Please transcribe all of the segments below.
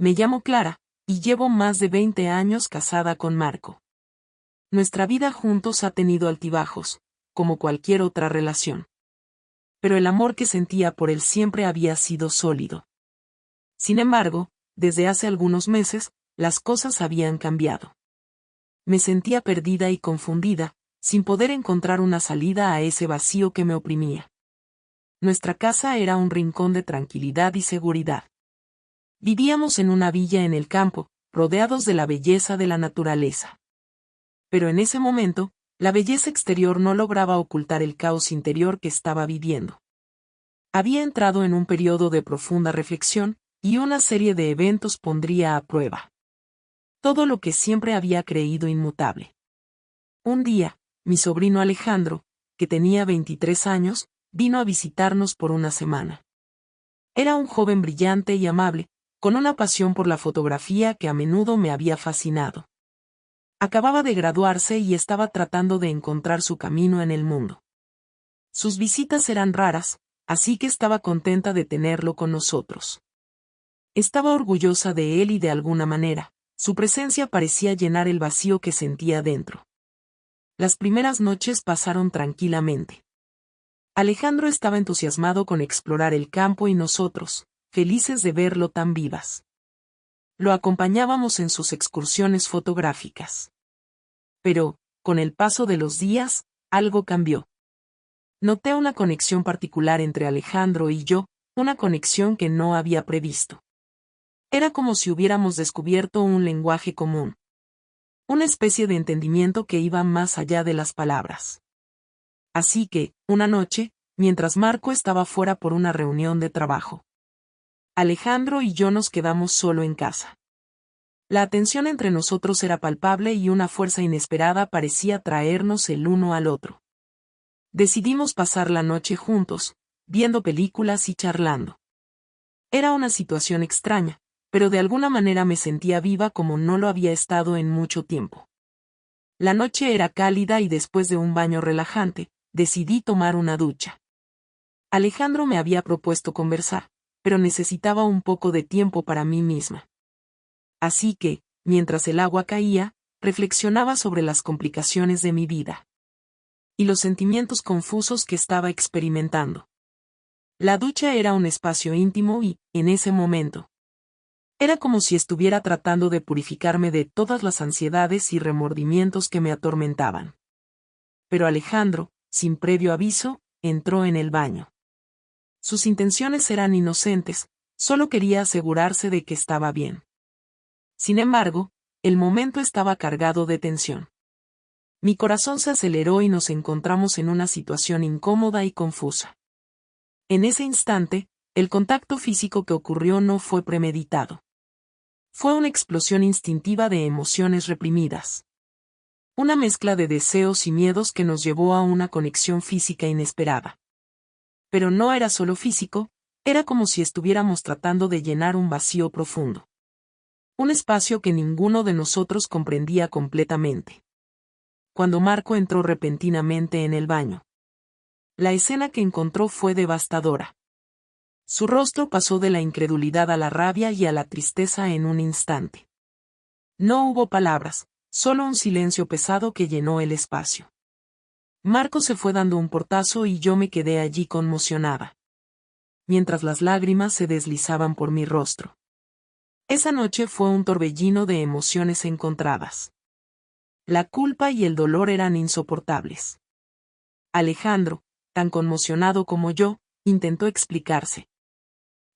Me llamo Clara, y llevo más de 20 años casada con Marco. Nuestra vida juntos ha tenido altibajos, como cualquier otra relación. Pero el amor que sentía por él siempre había sido sólido. Sin embargo, desde hace algunos meses, las cosas habían cambiado. Me sentía perdida y confundida, sin poder encontrar una salida a ese vacío que me oprimía. Nuestra casa era un rincón de tranquilidad y seguridad. Vivíamos en una villa en el campo, rodeados de la belleza de la naturaleza. Pero en ese momento, la belleza exterior no lograba ocultar el caos interior que estaba viviendo. Había entrado en un periodo de profunda reflexión, y una serie de eventos pondría a prueba todo lo que siempre había creído inmutable. Un día, mi sobrino Alejandro, que tenía 23 años, vino a visitarnos por una semana. Era un joven brillante y amable, con una pasión por la fotografía que a menudo me había fascinado. Acababa de graduarse y estaba tratando de encontrar su camino en el mundo. Sus visitas eran raras, así que estaba contenta de tenerlo con nosotros. Estaba orgullosa de él y de alguna manera, su presencia parecía llenar el vacío que sentía dentro. Las primeras noches pasaron tranquilamente. Alejandro estaba entusiasmado con explorar el campo y nosotros, felices de verlo tan vivas. Lo acompañábamos en sus excursiones fotográficas. Pero, con el paso de los días, algo cambió. Noté una conexión particular entre Alejandro y yo, una conexión que no había previsto. Era como si hubiéramos descubierto un lenguaje común. Una especie de entendimiento que iba más allá de las palabras. Así que, una noche, mientras Marco estaba fuera por una reunión de trabajo, Alejandro y yo nos quedamos solo en casa. La atención entre nosotros era palpable y una fuerza inesperada parecía traernos el uno al otro. Decidimos pasar la noche juntos, viendo películas y charlando. Era una situación extraña, pero de alguna manera me sentía viva como no lo había estado en mucho tiempo. La noche era cálida y después de un baño relajante, decidí tomar una ducha. Alejandro me había propuesto conversar, pero necesitaba un poco de tiempo para mí misma. Así que, mientras el agua caía, reflexionaba sobre las complicaciones de mi vida y los sentimientos confusos que estaba experimentando. La ducha era un espacio íntimo y, en ese momento, era como si estuviera tratando de purificarme de todas las ansiedades y remordimientos que me atormentaban. Pero Alejandro, sin previo aviso, entró en el baño. Sus intenciones eran inocentes, solo quería asegurarse de que estaba bien. Sin embargo, el momento estaba cargado de tensión. Mi corazón se aceleró y nos encontramos en una situación incómoda y confusa. En ese instante, el contacto físico que ocurrió no fue premeditado. Fue una explosión instintiva de emociones reprimidas. Una mezcla de deseos y miedos que nos llevó a una conexión física inesperada. Pero no era solo físico, era como si estuviéramos tratando de llenar un vacío profundo. Un espacio que ninguno de nosotros comprendía completamente. Cuando Marco entró repentinamente en el baño, la escena que encontró fue devastadora. Su rostro pasó de la incredulidad a la rabia y a la tristeza en un instante. No hubo palabras, solo un silencio pesado que llenó el espacio. Marco se fue dando un portazo y yo me quedé allí conmocionada, mientras las lágrimas se deslizaban por mi rostro. Esa noche fue un torbellino de emociones encontradas. La culpa y el dolor eran insoportables. Alejandro, tan conmocionado como yo, intentó explicarse.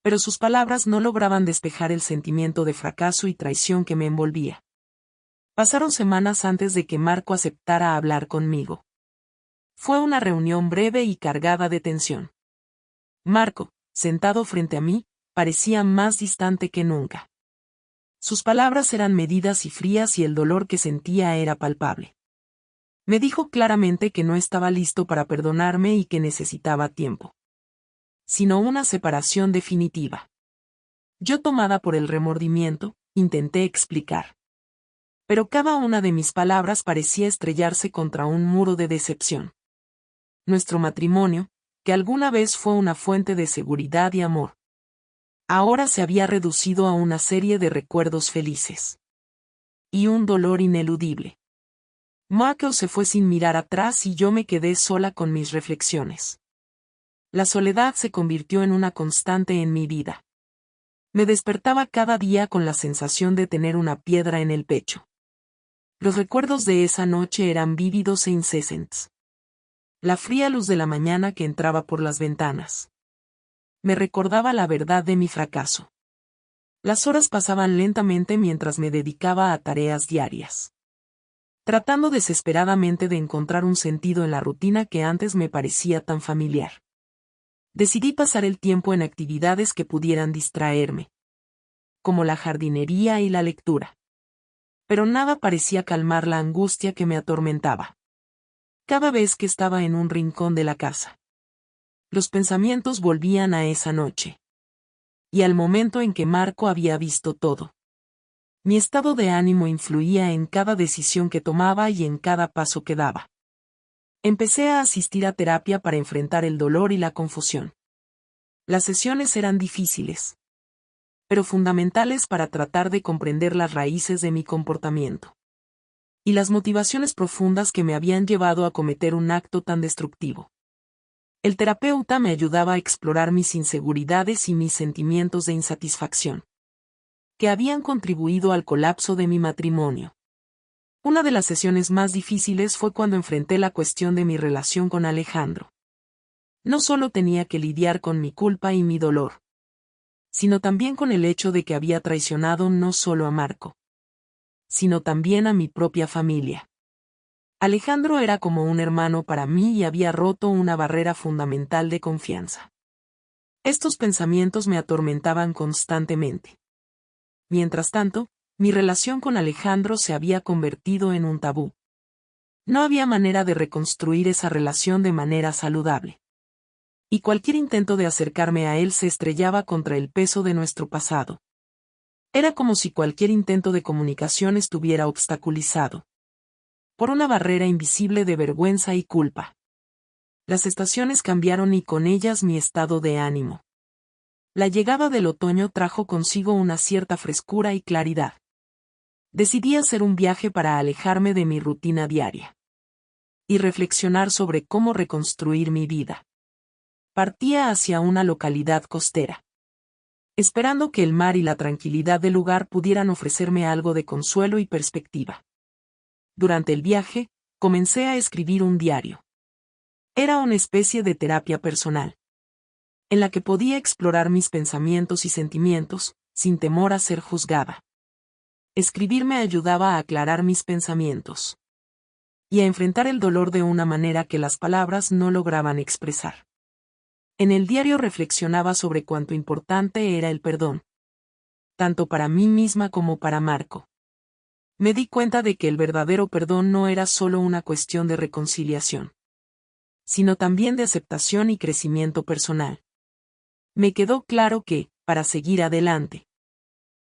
Pero sus palabras no lograban despejar el sentimiento de fracaso y traición que me envolvía. Pasaron semanas antes de que Marco aceptara hablar conmigo. Fue una reunión breve y cargada de tensión. Marco, sentado frente a mí, parecía más distante que nunca. Sus palabras eran medidas y frías y el dolor que sentía era palpable. Me dijo claramente que no estaba listo para perdonarme y que necesitaba tiempo. Sino una separación definitiva. Yo, tomada por el remordimiento, intenté explicar. Pero cada una de mis palabras parecía estrellarse contra un muro de decepción. Nuestro matrimonio, que alguna vez fue una fuente de seguridad y amor, ahora se había reducido a una serie de recuerdos felices. Y un dolor ineludible. Marco se fue sin mirar atrás y yo me quedé sola con mis reflexiones. La soledad se convirtió en una constante en mi vida. Me despertaba cada día con la sensación de tener una piedra en el pecho. Los recuerdos de esa noche eran vívidos e incessantes. La fría luz de la mañana que entraba por las ventanas me recordaba la verdad de mi fracaso. Las horas pasaban lentamente mientras me dedicaba a tareas diarias, tratando desesperadamente de encontrar un sentido en la rutina que antes me parecía tan familiar. Decidí pasar el tiempo en actividades que pudieran distraerme, como la jardinería y la lectura. Pero nada parecía calmar la angustia que me atormentaba. Cada vez que estaba en un rincón de la casa, los pensamientos volvían a esa noche. Y al momento en que Marco había visto todo. Mi estado de ánimo influía en cada decisión que tomaba y en cada paso que daba. Empecé a asistir a terapia para enfrentar el dolor y la confusión. Las sesiones eran difíciles, pero fundamentales para tratar de comprender las raíces de mi comportamiento. Y las motivaciones profundas que me habían llevado a cometer un acto tan destructivo. El terapeuta me ayudaba a explorar mis inseguridades y mis sentimientos de insatisfacción, que habían contribuido al colapso de mi matrimonio. Una de las sesiones más difíciles fue cuando enfrenté la cuestión de mi relación con Alejandro. No solo tenía que lidiar con mi culpa y mi dolor, sino también con el hecho de que había traicionado no solo a Marco, sino también a mi propia familia. Alejandro era como un hermano para mí y había roto una barrera fundamental de confianza. Estos pensamientos me atormentaban constantemente. Mientras tanto, mi relación con Alejandro se había convertido en un tabú. No había manera de reconstruir esa relación de manera saludable. Y cualquier intento de acercarme a él se estrellaba contra el peso de nuestro pasado. Era como si cualquier intento de comunicación estuviera obstaculizado por una barrera invisible de vergüenza y culpa. Las estaciones cambiaron y con ellas mi estado de ánimo. La llegada del otoño trajo consigo una cierta frescura y claridad. Decidí hacer un viaje para alejarme de mi rutina diaria y reflexionar sobre cómo reconstruir mi vida. Partía hacia una localidad costera, esperando que el mar y la tranquilidad del lugar pudieran ofrecerme algo de consuelo y perspectiva. Durante el viaje, comencé a escribir un diario. Era una especie de terapia personal, en la que podía explorar mis pensamientos y sentimientos, sin temor a ser juzgada. Escribir me ayudaba a aclarar mis pensamientos y a enfrentar el dolor de una manera que las palabras no lograban expresar. En el diario reflexionaba sobre cuánto importante era el perdón, tanto para mí misma como para Marco. Me di cuenta de que el verdadero perdón no era solo una cuestión de reconciliación, sino también de aceptación y crecimiento personal. Me quedó claro que, para seguir adelante,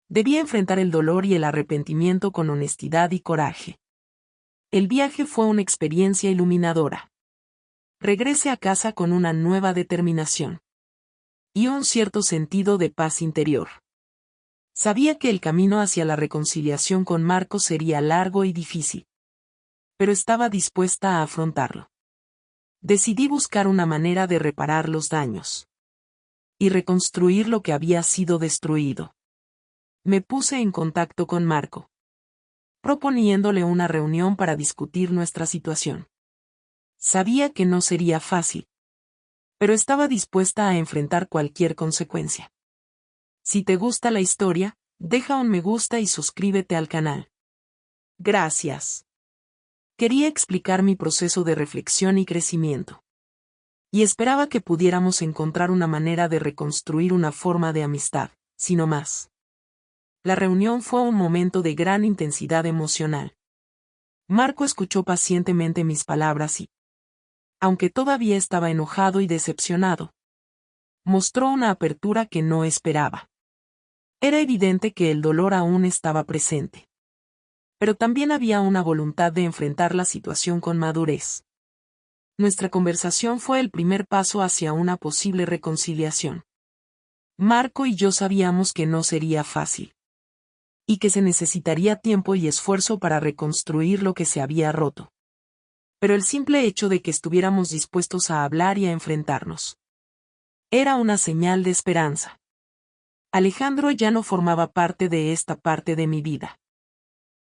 debía enfrentar el dolor y el arrepentimiento con honestidad y coraje. El viaje fue una experiencia iluminadora. Regresé a casa con una nueva determinación y un cierto sentido de paz interior. Sabía que el camino hacia la reconciliación con Marco sería largo y difícil, pero estaba dispuesta a afrontarlo. Decidí buscar una manera de reparar los daños y reconstruir lo que había sido destruido. Me puse en contacto con Marco, proponiéndole una reunión para discutir nuestra situación. Sabía que no sería fácil, pero estaba dispuesta a enfrentar cualquier consecuencia. Si te gusta la historia, deja un me gusta y suscríbete al canal. Gracias. Quería explicar mi proceso de reflexión y crecimiento. Y esperaba que pudiéramos encontrar una manera de reconstruir una forma de amistad, si no más. La reunión fue un momento de gran intensidad emocional. Marco escuchó pacientemente mis palabras y, aunque todavía estaba enojado y decepcionado, mostró una apertura que no esperaba. Era evidente que el dolor aún estaba presente. Pero también había una voluntad de enfrentar la situación con madurez. Nuestra conversación fue el primer paso hacia una posible reconciliación. Marco y yo sabíamos que no sería fácil. Y que se necesitaría tiempo y esfuerzo para reconstruir lo que se había roto. Pero el simple hecho de que estuviéramos dispuestos a hablar y a enfrentarnos era una señal de esperanza. Alejandro ya no formaba parte de esta parte de mi vida.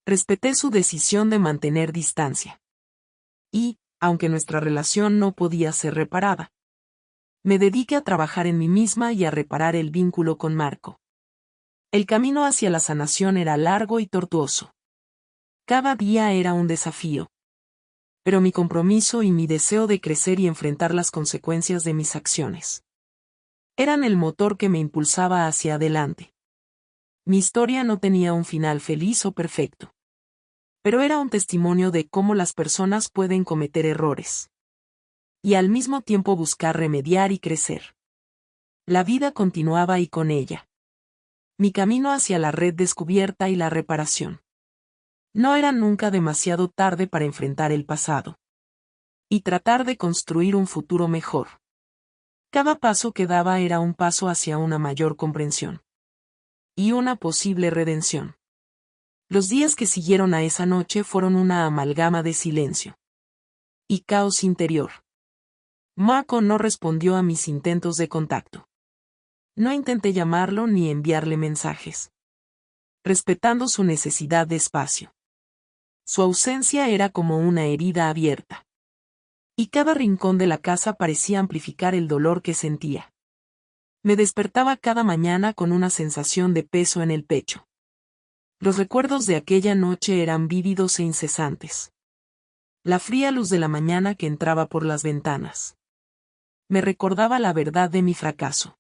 Respeté su decisión de mantener distancia. Y, aunque nuestra relación no podía ser reparada, me dediqué a trabajar en mí misma y a reparar el vínculo con Marco. El camino hacia la sanación era largo y tortuoso. Cada día era un desafío. Pero mi compromiso y mi deseo de crecer y enfrentar las consecuencias de mis acciones eran el motor que me impulsaba hacia adelante. Mi historia no tenía un final feliz o perfecto. Pero era un testimonio de cómo las personas pueden cometer errores. Y al mismo tiempo buscar remediar y crecer. La vida continuaba y con ella. Mi camino hacia la red descubierta y la reparación. No era nunca demasiado tarde para enfrentar el pasado. Y tratar de construir un futuro mejor. Cada paso que daba era un paso hacia una mayor comprensión. Y una posible redención. Los días que siguieron a esa noche fueron una amalgama de silencio. Y caos interior. Marco no respondió a mis intentos de contacto. No intenté llamarlo ni enviarle mensajes. Respetando su necesidad de espacio. Su ausencia era como una herida abierta. Y cada rincón de la casa parecía amplificar el dolor que sentía. Me despertaba cada mañana con una sensación de peso en el pecho. Los recuerdos de aquella noche eran vívidos e incesantes. La fría luz de la mañana que entraba por las ventanas me recordaba la verdad de mi fracaso.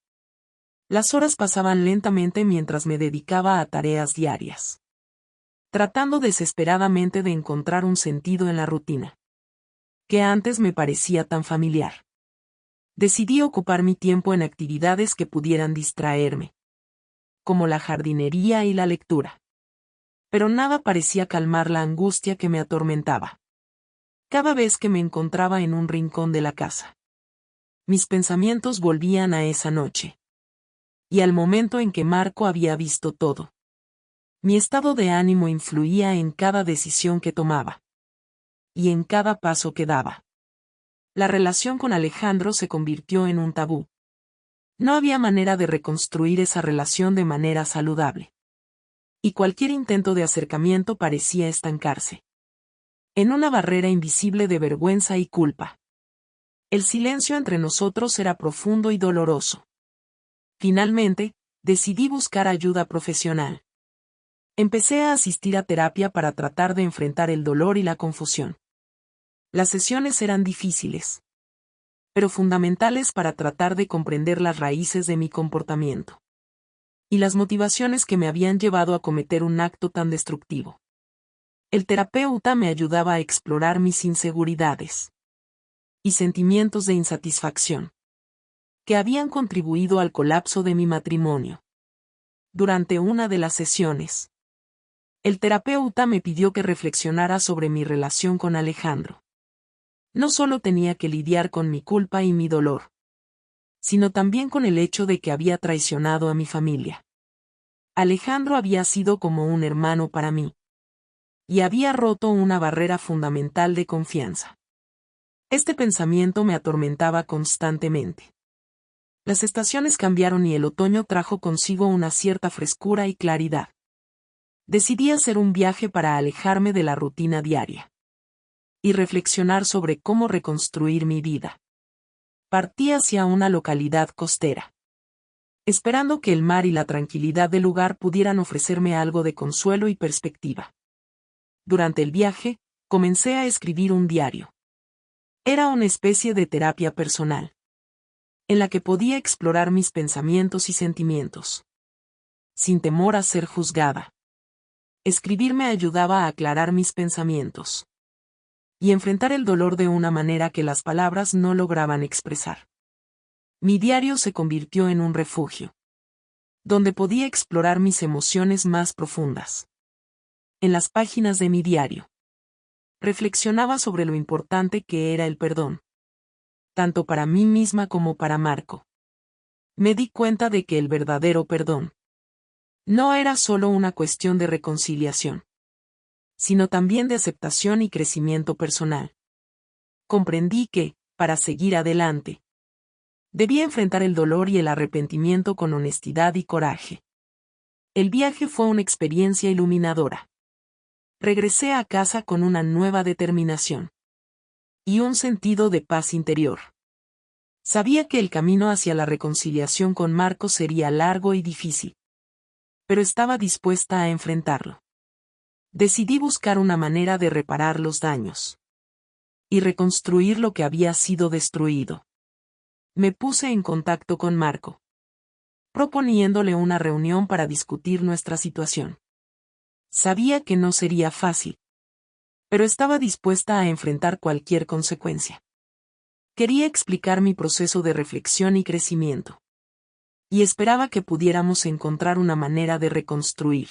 Las horas pasaban lentamente mientras me dedicaba a tareas diarias, tratando desesperadamente de encontrar un sentido en la rutina, que antes me parecía tan familiar. Decidí ocupar mi tiempo en actividades que pudieran distraerme, como la jardinería y la lectura. Pero nada parecía calmar la angustia que me atormentaba. Cada vez que me encontraba en un rincón de la casa, mis pensamientos volvían a esa noche. Y al momento en que Marco había visto todo. Mi estado de ánimo influía en cada decisión que tomaba. Y en cada paso que daba. La relación con Alejandro se convirtió en un tabú. No había manera de reconstruir esa relación de manera saludable. Y cualquier intento de acercamiento parecía estancarse. En una barrera invisible de vergüenza y culpa. El silencio entre nosotros era profundo y doloroso. Finalmente, decidí buscar ayuda profesional. Empecé a asistir a terapia para tratar de enfrentar el dolor y la confusión. Las sesiones eran difíciles, pero fundamentales para tratar de comprender las raíces de mi comportamiento. Y las motivaciones que me habían llevado a cometer un acto tan destructivo. El terapeuta me ayudaba a explorar mis inseguridades y sentimientos de insatisfacción que habían contribuido al colapso de mi matrimonio. Durante una de las sesiones, el terapeuta me pidió que reflexionara sobre mi relación con Alejandro. No solo tenía que lidiar con mi culpa y mi dolor, sino también con el hecho de que había traicionado a mi familia. Alejandro había sido como un hermano para mí. Y había roto una barrera fundamental de confianza. Este pensamiento me atormentaba constantemente. Las estaciones cambiaron y el otoño trajo consigo una cierta frescura y claridad. Decidí hacer un viaje para alejarme de la rutina diaria. Y reflexionar sobre cómo reconstruir mi vida. Partí hacia una localidad costera. Esperando que el mar y la tranquilidad del lugar pudieran ofrecerme algo de consuelo y perspectiva. Durante el viaje, comencé a escribir un diario. Era una especie de terapia personal, en la que podía explorar mis pensamientos y sentimientos, sin temor a ser juzgada. Escribir me ayudaba a aclarar mis pensamientos y enfrentar el dolor de una manera que las palabras no lograban expresar. Mi diario se convirtió en un refugio, donde podía explorar mis emociones más profundas. En las páginas de mi diario, reflexionaba sobre lo importante que era el perdón, tanto para mí misma como para Marco. Me di cuenta de que el verdadero perdón no era solo una cuestión de reconciliación, sino también de aceptación y crecimiento personal. Comprendí que, para seguir adelante, debía enfrentar el dolor y el arrepentimiento con honestidad y coraje. El viaje fue una experiencia iluminadora. Regresé a casa con una nueva determinación y un sentido de paz interior. Sabía que el camino hacia la reconciliación con Marco sería largo y difícil, pero estaba dispuesta a enfrentarlo. Decidí buscar una manera de reparar los daños y reconstruir lo que había sido destruido. Me puse en contacto con Marco, proponiéndole una reunión para discutir nuestra situación. Sabía que no sería fácil, pero estaba dispuesta a enfrentar cualquier consecuencia. Quería explicar mi proceso de reflexión y crecimiento, y esperaba que pudiéramos encontrar una manera de reconstruir.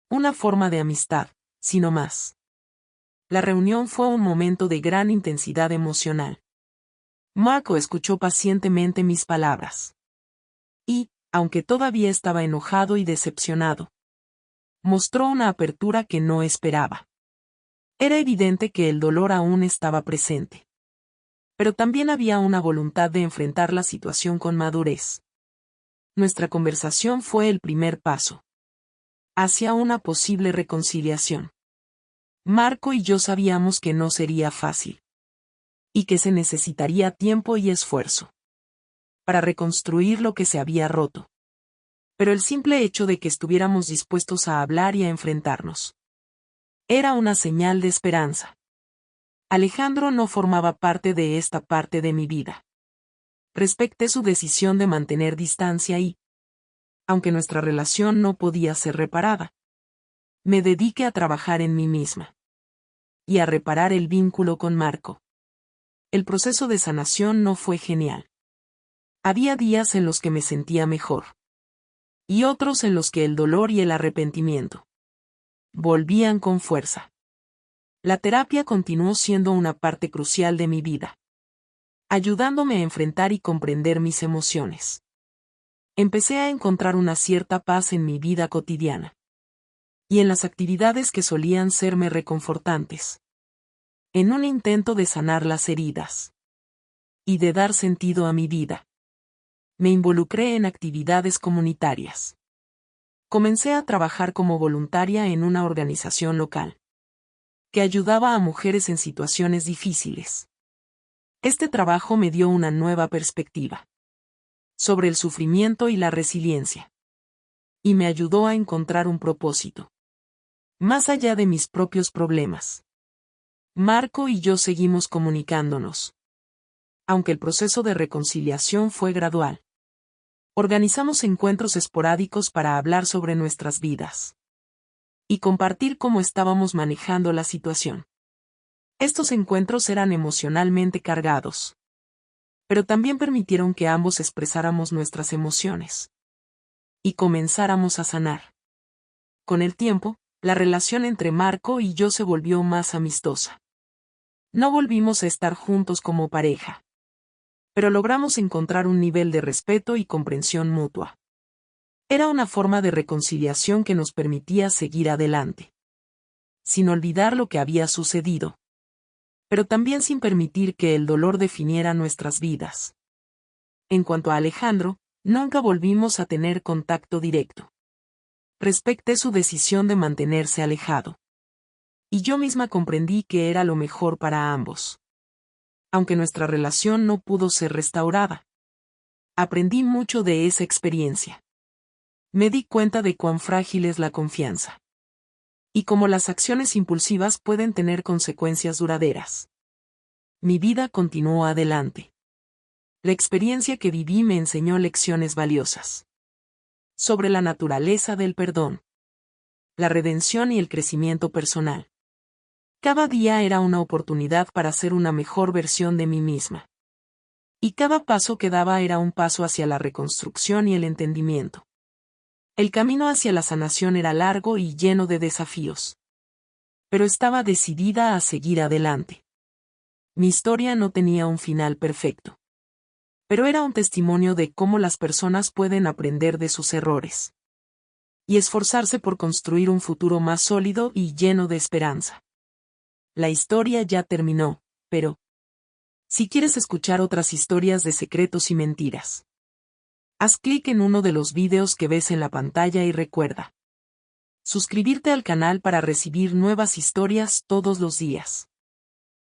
Una forma de amistad, sino más. La reunión fue un momento de gran intensidad emocional. Marco escuchó pacientemente mis palabras. Y, aunque todavía estaba enojado y decepcionado, mostró una apertura que no esperaba. Era evidente que el dolor aún estaba presente. Pero también había una voluntad de enfrentar la situación con madurez. Nuestra conversación fue el primer paso hacia una posible reconciliación. Marco y yo sabíamos que no sería fácil, y que se necesitaría tiempo y esfuerzo para reconstruir lo que se había roto. Pero el simple hecho de que estuviéramos dispuestos a hablar y a enfrentarnos era una señal de esperanza. Alejandro no formaba parte de esta parte de mi vida. Respeté su decisión de mantener distancia y, aunque nuestra relación no podía ser reparada, me dediqué a trabajar en mí misma y a reparar el vínculo con Marco. El proceso de sanación no fue genial. Había días en los que me sentía mejor, y otros en los que el dolor y el arrepentimiento volvían con fuerza. La terapia continuó siendo una parte crucial de mi vida, ayudándome a enfrentar y comprender mis emociones. Empecé a encontrar una cierta paz en mi vida cotidiana y en las actividades que solían serme reconfortantes, en un intento de sanar las heridas y de dar sentido a mi vida. Me involucré en actividades comunitarias. Comencé a trabajar como voluntaria en una organización local que ayudaba a mujeres en situaciones difíciles. Este trabajo me dio una nueva perspectiva sobre el sufrimiento y la resiliencia, y me ayudó a encontrar un propósito más allá de mis propios problemas. Marco y yo seguimos comunicándonos, aunque el proceso de reconciliación fue gradual. Organizamos encuentros esporádicos para hablar sobre nuestras vidas y compartir cómo estábamos manejando la situación. Estos encuentros eran emocionalmente cargados, pero también permitieron que ambos expresáramos nuestras emociones y comenzáramos a sanar. Con el tiempo, la relación entre Marco y yo se volvió más amistosa. No volvimos a estar juntos como pareja, pero logramos encontrar un nivel de respeto y comprensión mutua. Era una forma de reconciliación que nos permitía seguir adelante, sin olvidar lo que había sucedido, pero también sin permitir que el dolor definiera nuestras vidas. En cuanto a Alejandro, nunca volvimos a tener contacto directo. Respeté su decisión de mantenerse alejado, y yo misma comprendí que era lo mejor para ambos. Aunque nuestra relación no pudo ser restaurada, aprendí mucho de esa experiencia. Me di cuenta de cuán frágil es la confianza, y cómo las acciones impulsivas pueden tener consecuencias duraderas. Mi vida continuó adelante. La experiencia que viví me enseñó lecciones valiosas sobre la naturaleza del perdón, la redención y el crecimiento personal. Cada día era una oportunidad para ser una mejor versión de mí misma. Y cada paso que daba era un paso hacia la reconstrucción y el entendimiento. El camino hacia la sanación era largo y lleno de desafíos. Pero estaba decidida a seguir adelante. Mi historia no tenía un final perfecto. Pero era un testimonio de cómo las personas pueden aprender de sus errores y esforzarse por construir un futuro más sólido y lleno de esperanza. La historia ya terminó, pero si quieres escuchar otras historias de secretos y mentiras, haz clic en uno de los vídeos que ves en la pantalla y recuerda suscribirte al canal para recibir nuevas historias todos los días.